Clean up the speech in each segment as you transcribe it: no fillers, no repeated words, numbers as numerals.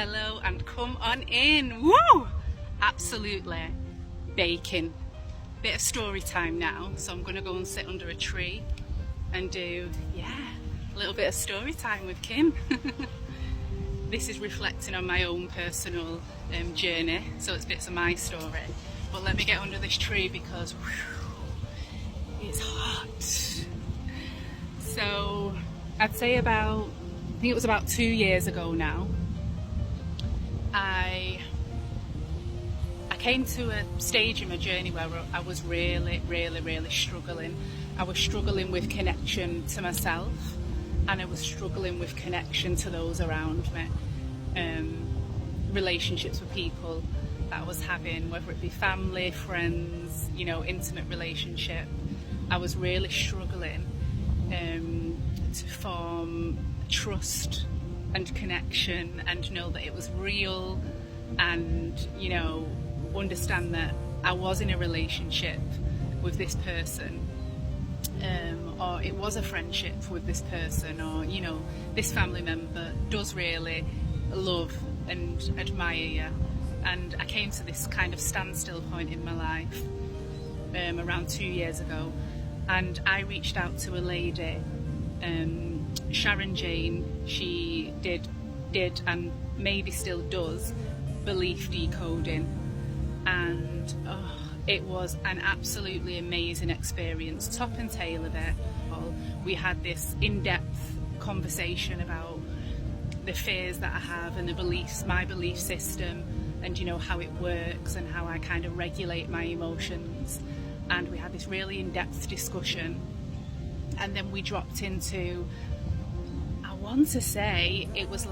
hello and come on in. Woo! Absolutely baking. Bit of story time now, so I'm gonna go and sit under a tree and do, a little bit of story time with Kim. This is reflecting on my own personal journey, so it's bits of my story. But let me get under this tree because it's hot. So I'd say I think it was about 2 years ago now, I came to a stage in my journey where I was really struggling. I was struggling with connection to myself, and I was struggling with connection to those around me. Relationships with people that I was having, whether it be family, friends, intimate relationship. I was really struggling to form trust and connection and know that it was real, and understand that I was in a relationship with this person, or it was a friendship with this person, or this family member does really love and admire you. And I came to this kind of standstill point in my life around 2 years ago, and I reached out to a lady, Sharon Jane. She did and maybe still does belief decoding, and it was an absolutely amazing experience, top and tail of it. We had this in-depth conversation about the fears that I have and the beliefs, my belief system, and how it works and how I kind of regulate my emotions. And we had this really in-depth discussion, and then we dropped into, I want to say it was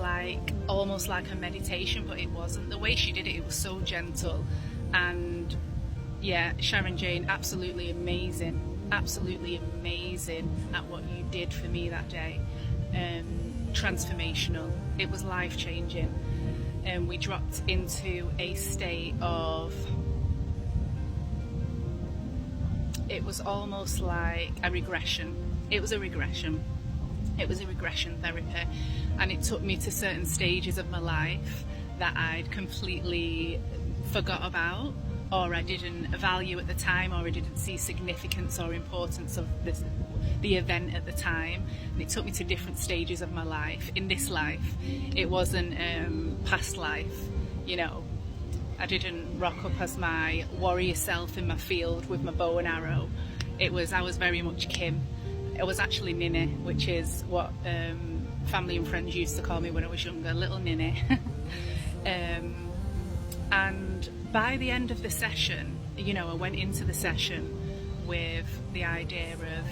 almost like a meditation, but it wasn't. The way she did it, it was so gentle. And Sharon Jane, absolutely amazing at what you did for me that day. Transformational. It was life-changing. And we dropped into a state of, it was almost like a regression. It was a regression therapy, and it took me to certain stages of my life that I'd completely forgot about, or I didn't value at the time, or I didn't see significance or importance of the event at the time. And it took me to different stages of my life. In this life, it wasn't past life, I didn't rock up as my warrior self in my field with my bow and arrow. I was very much Kim. I was actually Nini, which is what family and friends used to call me when I was younger, little Nini. And by the end of the session, I went into the session with the idea of,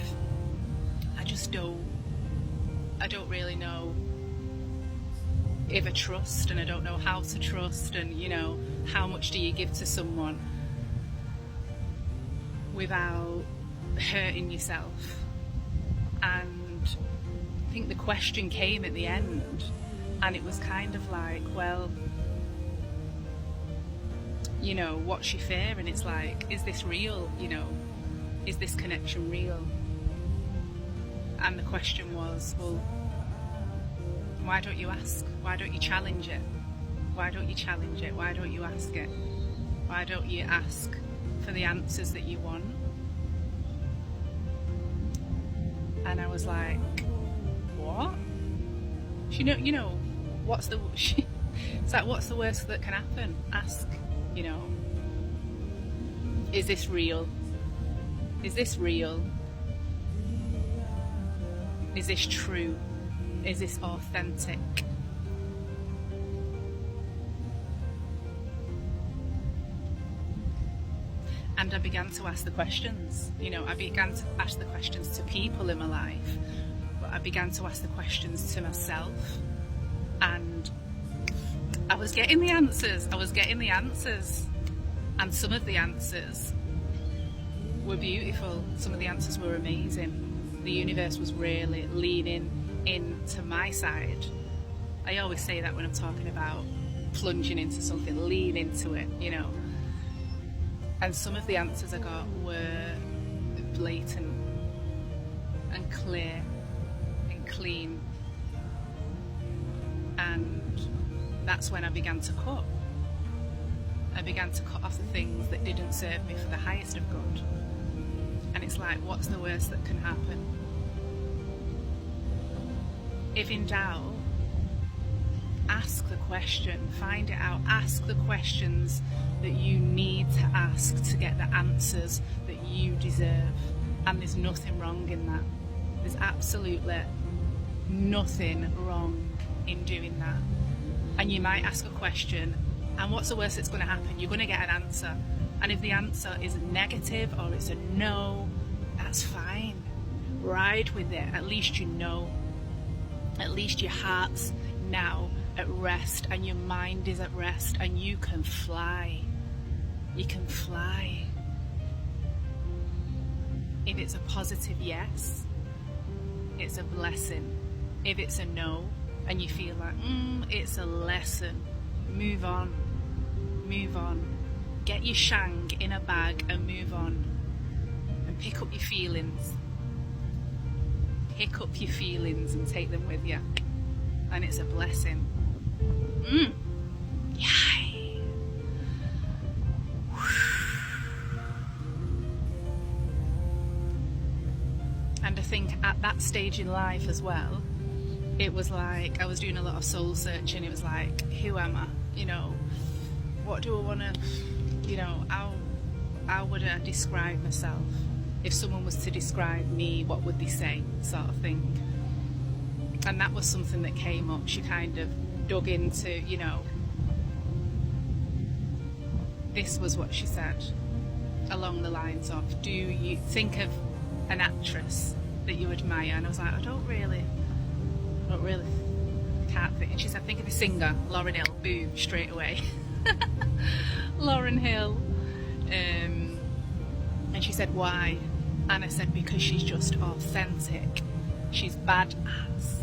I don't really know if I trust, and I don't know how to trust, and how much do you give to someone without hurting yourself? And I think the question came at the end, and it was kind of like, well, what's your fear? And it's like, is this real? Is this connection real? And the question was, well, why don't you ask? Why don't you challenge it? Why don't you challenge it? Why don't you ask it? Why don't you ask for the answers that you want? And I was like, what? What's the it's like, what's the worst that can happen? Ask, is this real? Is this real? Is this true? Is this authentic? And I began to ask the questions. I began to ask the questions to people in my life, but I began to ask the questions to myself, and I was getting the answers. And some of the answers were beautiful. Some of the answers were amazing. The universe was really leaning into my side. I always say that when I'm talking about plunging into something, lean into it, And some of the answers I got were blatant and clear and clean. And that's when I began to cut. I began to cut off the things that didn't serve me for the highest of good. And it's like, what's the worst that can happen? If in doubt, ask the question, find it out, ask the questions that you need to ask to get the answers that you deserve. And there's nothing wrong in that. There's absolutely nothing wrong in doing that. And you might ask a question, and what's the worst that's going to happen? You're going to get an answer. And if the answer is a negative or it's a no, that's fine. Ride with it. At least you know. At least your heart's now at rest and your mind is at rest and you can fly. You can fly. If it's a positive yes, it's a blessing. If it's a no and you feel like, it's a lesson, move on. Move on. Get your shang in a bag and move on. And pick up your feelings. Pick up your feelings and take them with you. And it's a blessing. Yay. And I think at that stage in life as well, it was like I was doing a lot of soul searching. It was like, who am I? You know, what do I want to, you know, how would I describe myself? If someone was to describe me, what would they say, sort of thing. And that was something that came up. She kind of dug into, you know, this was what she said, along the lines of, do you think of an actress that you admire? And I was like, I don't really, can't think. And she said, think of a singer, Lauryn Hill. Boom, straight away. Lauryn Hill. And she said, why? And I said, because she's just authentic. She's badass.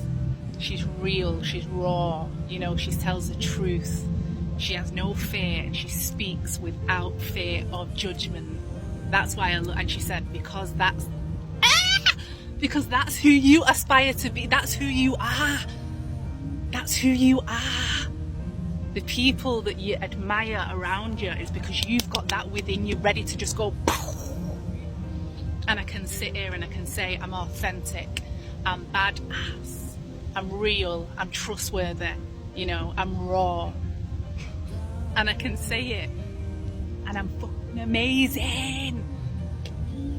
She's real. She's raw. You know, she tells the truth. She has no fear and she speaks without fear of judgment. That's why and she said, because that's who you aspire to be. That's who you are. That's who you are. The people that you admire around you is because you've got that within you, ready to just go. And I can sit here and I can say, I'm authentic, I'm badass, I'm real, I'm trustworthy, you know, I'm raw. And I can say it, and I'm fucking amazing.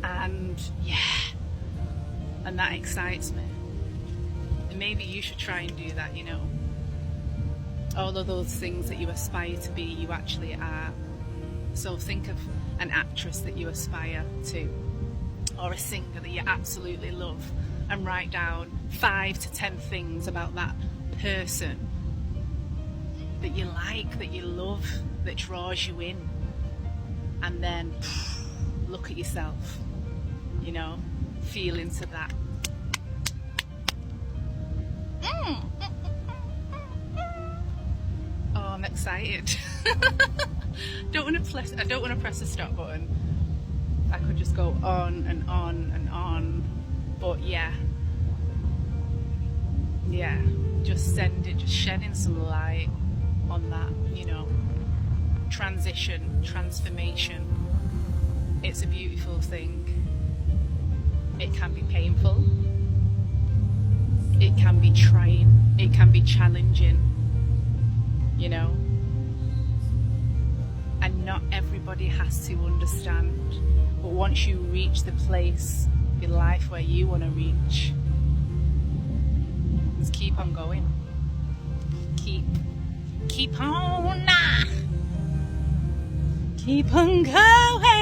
And yeah, and that excites me. And maybe you should try and do that, you know. All of those things that you aspire to be, you actually are. So think of an actress that you aspire to, or a singer that you absolutely love, and write down 5 to 10 things about that person that you like, that you love, that draws you in. And then look at yourself, you know, feel into that. Oh, I'm excited. I don't want to press the stop button. I could just go on and on and on, but yeah, just shedding some light on that, you know, transition, transformation. It's a beautiful thing. It can be painful, it can be trying, it can be challenging, you know, and not everybody has to understand. But once you reach the place in life where you want to reach, just keep on going. Keep on. Keep on going.